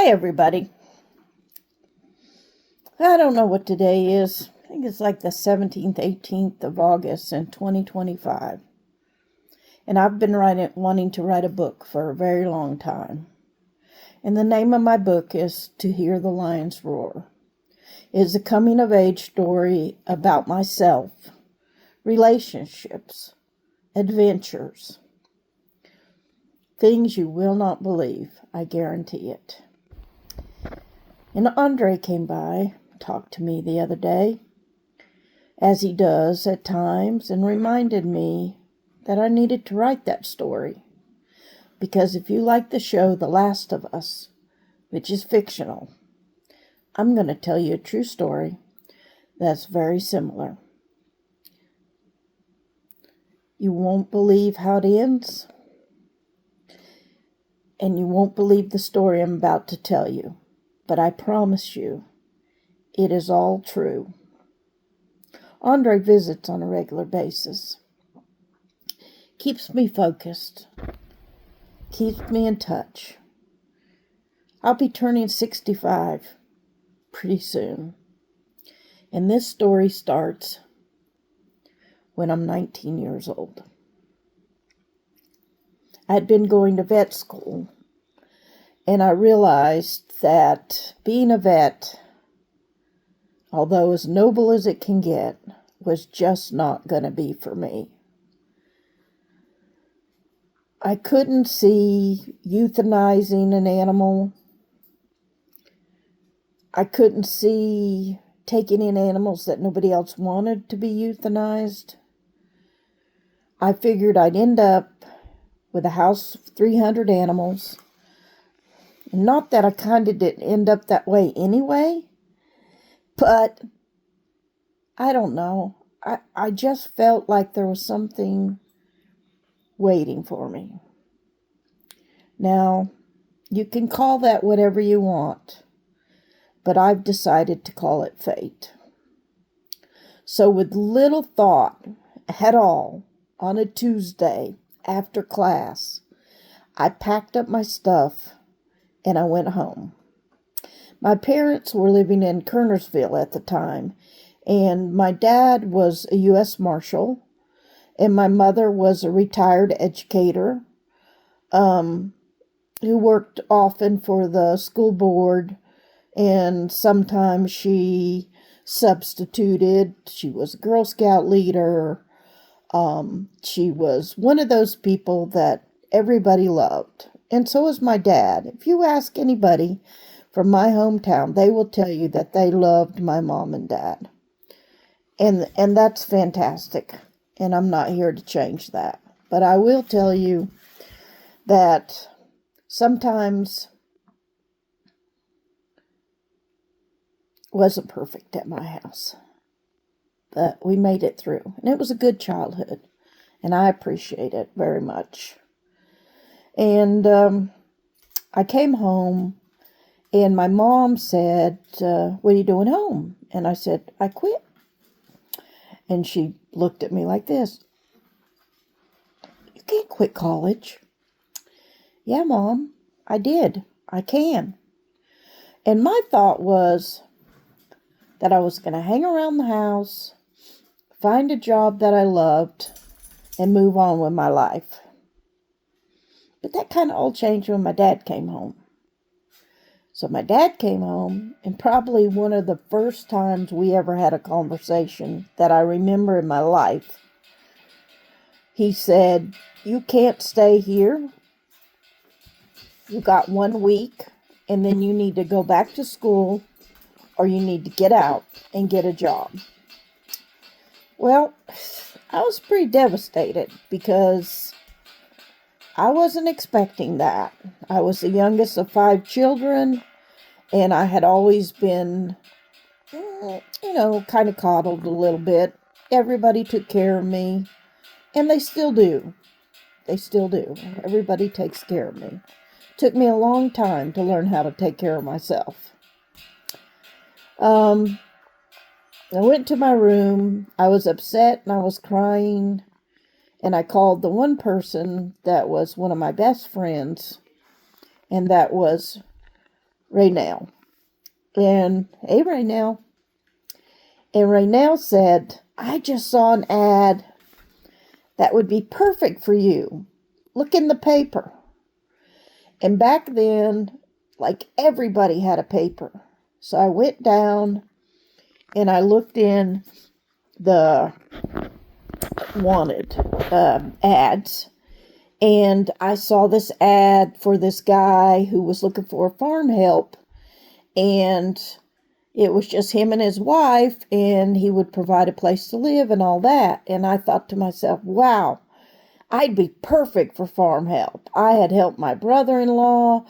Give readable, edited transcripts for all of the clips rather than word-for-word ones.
Hi, everybody. I don't know what today is. I think it's like the 17th, 18th of August in 2025. And I've been wanting to write a book for a very long time. And the name of my book is To Hear the Lions Roar. It is a coming-of-age story about myself, relationships, adventures, things you will not believe, I guarantee it. And Andre came by, talked to me the other day, as he does at times, and reminded me that I needed to write that story. Because if you like the show The Last of Us, which is fictional, I'm going to tell you a true story that's very similar. You won't believe how it ends, and you won't believe the story I'm about to tell you. But I promise you, it is all true. Andre visits on a regular basis. Keeps me focused. Keeps me in touch. I'll be turning 65 pretty soon. And this story starts when I'm 19 years old. I'd been going to vet school, and I realized that being a vet, although as noble as it can get, was just not going to be for me. I couldn't see euthanizing an animal. I couldn't see taking in animals that nobody else wanted to be euthanized. I figured I'd end up with a house of 300 animals. Not that I kind of didn't end up that way anyway, but I don't know. I just felt like there was something waiting for me. Now, you can call that whatever you want, but I've decided to call it fate. So with little thought at all, on a Tuesday after class, I packed up my stuff and I went home. My parents were living in Kernersville at the time, and my dad was a U.S. Marshal, and my mother was a retired educator who worked often for the school board, and sometimes she substituted. She was a Girl Scout leader. She was one of those people that everybody loved. And so is my dad. If you ask anybody from my hometown, they will tell you that they loved my mom and dad. And that's fantastic. And I'm not here to change that. But I will tell you that sometimes wasn't perfect at my house. But we made it through. And it was a good childhood. And I appreciate it very much. And I came home, and my mom said, what are you doing home? And I said, I quit. And she looked at me like this. You can't quit college. Yeah, Mom, I did. I can. And my thought was that I was going to hang around the house, find a job that I loved, and move on with my life. But that kind of all changed when my dad came home. So my dad came home, and probably one of the first times we ever had a conversation that I remember in my life, he said, you can't stay here. You got 1 week, and then you need to go back to school, or you need to get out and get a job. Well, I was pretty devastated because I wasn't expecting that. I was the youngest of 5 children, and I had always been, kind of coddled a little bit. Everybody took care of me, and they still do. They still do. Everybody takes care of me. It took me a long time to learn how to take care of myself. I went to my room. I was upset and I was crying. And I called the one person that was one of my best friends, and that was Raynell. And hey, Raynell. And Raynell said, I just saw an ad that would be perfect for you. Look in the paper. And back then, like everybody had a paper. So I went down and I looked in the wanted ads. And I saw this ad for this guy who was looking for farm help. And it was just him and his wife, and he would provide a place to live and all that. And I thought to myself, wow, I'd be perfect for farm help. I had helped my brother-in-law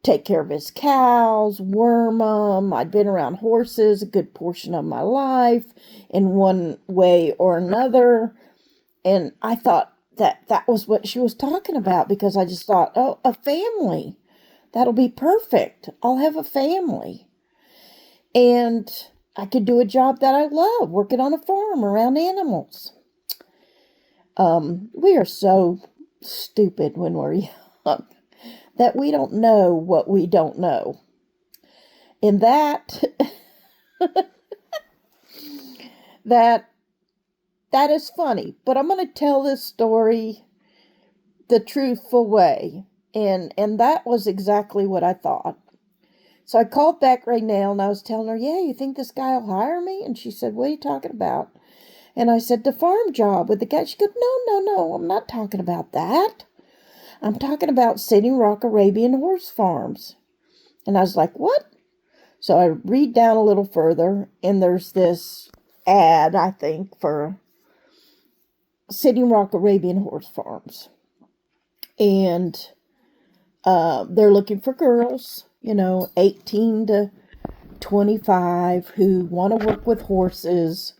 take care of his cows, worm them. I'd been around horses a good portion of my life in one way or another. And I thought that was what she was talking about, because I just thought, oh, a family. That'll be perfect. I'll have a family. And I could do a job that I love, working on a farm around animals. We are so stupid when we're young that we don't know what we don't know. And that is funny. But I'm going to tell this story the truthful way. And that was exactly what I thought. So I called back Raynell and I was telling her, yeah, you think this guy will hire me? And she said, what are you talking about? And I said, the farm job with the guy. She goes, no, I'm not talking about that. I'm talking about Sitting Rock Arabian horse farms. And I was like, what? So I read down a little further, and there's this ad, I think, for Sitting Rock Arabian horse farms. And they're looking for girls, 18 to 25 who want to work with horses.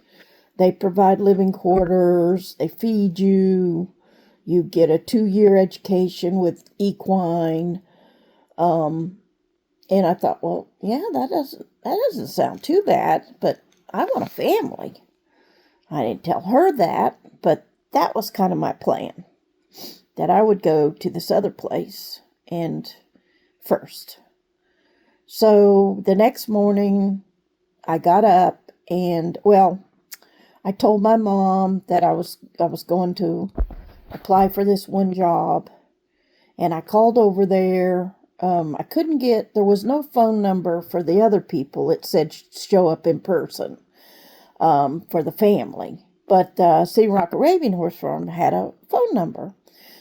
They provide living quarters. They feed you. You get a 2-year education with equine. And I thought, well, yeah, that doesn't sound too bad, but I want a family. I didn't tell her that, but that was kind of my plan, that I would go to this other place and first. So the next morning I got up and, I told my mom that I was going to apply for this one job, and I called over there. I couldn't there was no phone number for the other people. It said show up in person for the family. But Sitting Rock Arabian Horse Farm had a phone number.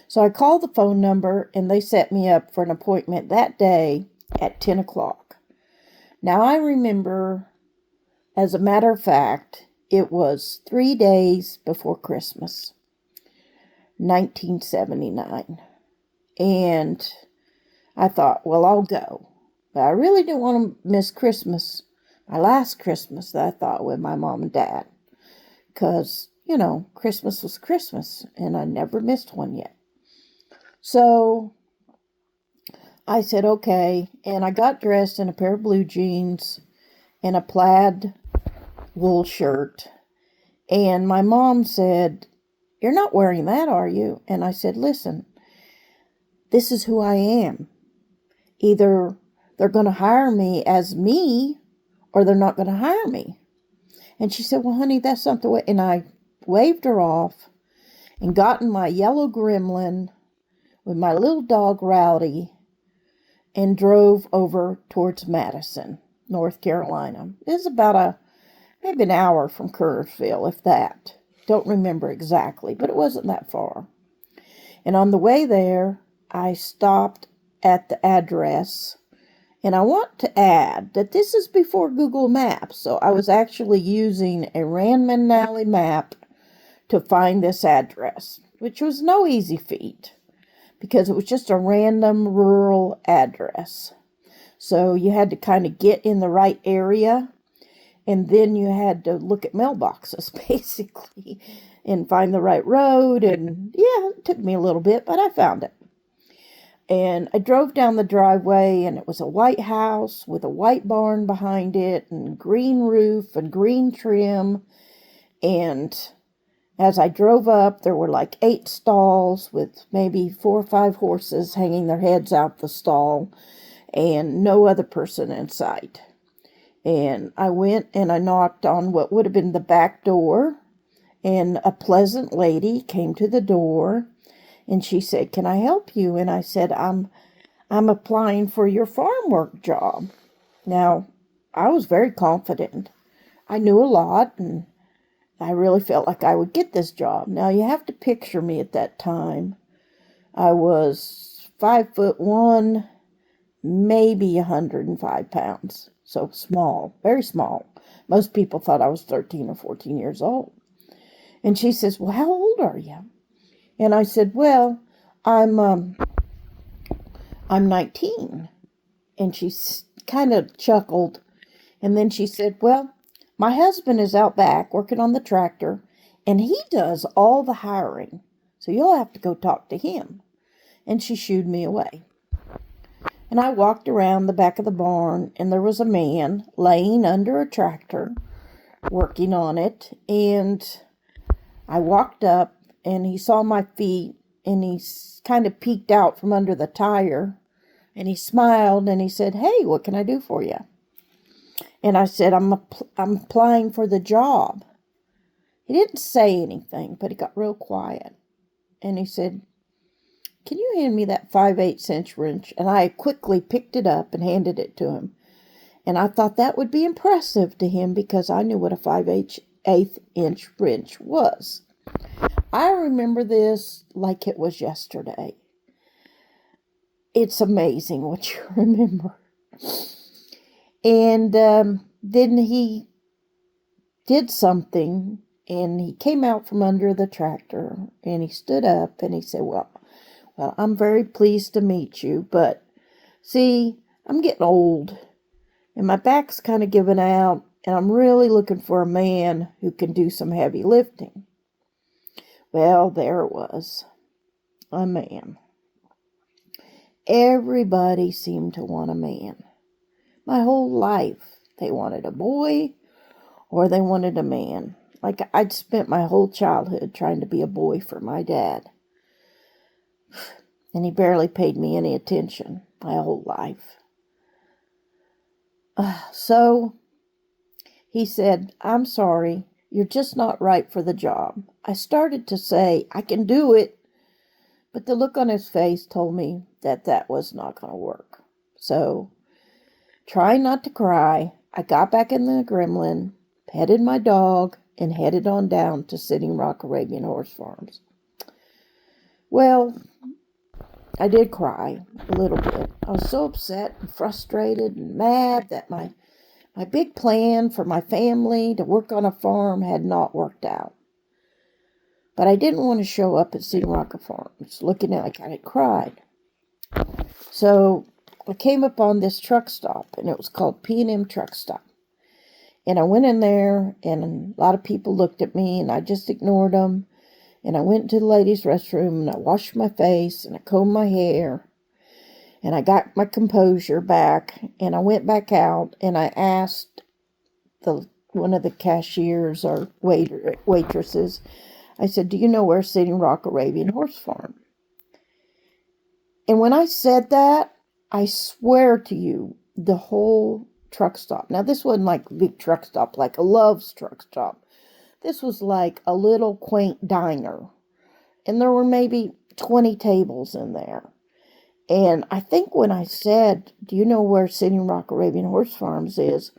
So I called the phone number, and they set me up for an appointment that day at 10 o'clock. Now I remember, as a matter of fact, it was 3 days before Christmas, 1979. And I thought, well, I'll go. But I really didn't want to miss Christmas, my last Christmas that I thought with my mom and dad. Because, Christmas was Christmas, and I never missed one yet. So I said, okay. And I got dressed in a pair of blue jeans and a plaid wool shirt. And my mom said, you're not wearing that, are you? And I said, listen, this is who I am. Either they're going to hire me as me, or they're not going to hire me. And she said, well, honey, that's not the way. And I waved her off and got in my yellow Gremlin with my little dog Rowdy and drove over towards Madison, North Carolina. It was about maybe an hour from Kernersville, if that. Don't remember exactly, but it wasn't that far. And on the way there, I stopped at the address. And I want to add that this is before Google Maps, so I was actually using a Rand McNally map to find this address, which was no easy feat, because it was just a random rural address. So you had to kind of get in the right area, and then you had to look at mailboxes, basically, and find the right road. And yeah, it took me a little bit, but I found it. And I drove down the driveway, and it was a white house with a white barn behind it, and green roof and green trim. And as I drove up, there were like 8 stalls with maybe 4 or 5 horses hanging their heads out the stall. and no other person in sight. And I went and I knocked on what would have been the back door, and a pleasant lady came to the door, and she said, "Can I help you?" And I said, I'm applying for your farm work job." Now, I was very confident. I knew a lot, and I really felt like I would get this job. Now, you have to picture me at that time. I was 5'1", maybe 105 pounds. So small, very small. Most people thought I was 13 or 14 years old. And she says, "Well, how old are you?" And I said, "Well, I'm 19." And she kind of chuckled. And then she said, "Well, my husband is out back working on the tractor, and he does all the hiring. So you'll have to go talk to him." And she shooed me away. And I walked around the back of the barn, and there was a man laying under a tractor working on it. And I walked up, and he saw my feet, and he kind of peeked out from under the tire. And he smiled, and he said, "Hey, what can I do for you?" And I said, I'm applying for the job." He didn't say anything, but he got real quiet. And he said, "Can you hand me that 5/8" wrench?" And I quickly picked it up and handed it to him. And I thought that would be impressive to him because I knew what a 5/8" wrench was. I remember this like it was yesterday. It's amazing what you remember. And then he did something, and he came out from under the tractor, and he stood up, and he said, well, I'm very pleased to meet you, but see, I'm getting old, and my back's kind of giving out, and I'm really looking for a man who can do some heavy lifting." Well, there it was, a man. Everybody seemed to want a man. My whole life, they wanted a boy or they wanted a man. Like I'd spent my whole childhood trying to be a boy for my dad. And he barely paid me any attention my whole life. So he said, "I'm sorry, you're just not right for the job." I started to say, "I can do it," but the look on his face told me that was not going to work. So, trying not to cry, I got back in the Gremlin, petted my dog, and headed on down to Sitting Rock Arabian Horse Farms. Well, I did cry a little bit. I was so upset and frustrated and mad that my big plan for my family to work on a farm had not worked out. But I didn't want to show up at Sitting Rock Farms looking like I had cried. So I came upon this truck stop, and it was called P&M Truck Stop. And I went in there, and a lot of people looked at me, and I just ignored them. And I went to the ladies' restroom, and I washed my face, and I combed my hair, and I got my composure back, and I went back out, and I asked one of the cashiers or waitresses, I said, "Do you know where Sitting Rock Arabian Horse Farm?" And when I said that, I swear to you, the whole truck stop. Now, this wasn't like a big truck stop, like a Love's truck stop. This was like a little quaint diner. And there were maybe 20 tables in there. And I think when I said, "Do you know where Sitting Rock Arabian Horse Farms is?"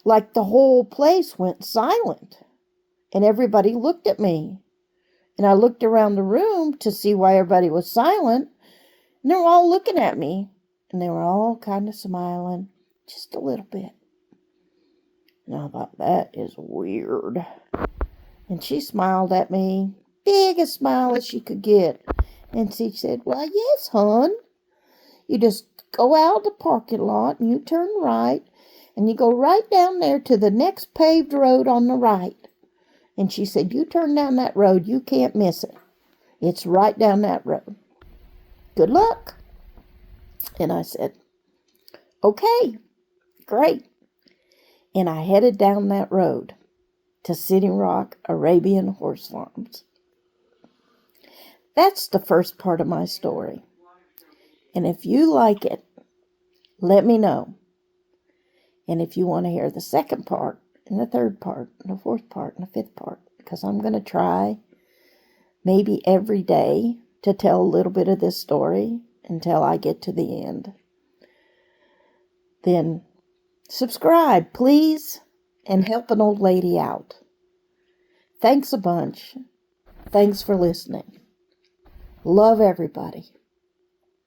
like the whole place went silent. And everybody looked at me. And I looked around the room to see why everybody was silent. And they were all looking at me. And they were all kind of smiling. Just a little bit. And I thought, that is weird. And she smiled at me. Biggest smile as she could get. And she said, "Well, yes, hon. You just go out the parking lot and you turn right. And you go right down there to the next paved road on the right." And she said, "You turn down that road, you can't miss it. It's right down that road. Good luck." And I said, "Okay, great." And I headed down that road to Sitting Rock Arabian Horse Farms. That's the first part of my story. And if you like it, let me know. And if you want to hear the second part, and the third part, and the fourth part, and the fifth part, because I'm going to try maybe every day to tell a little bit of this story until I get to the end, then subscribe, please, and help an old lady out. Thanks a bunch. Thanks for listening. Love everybody.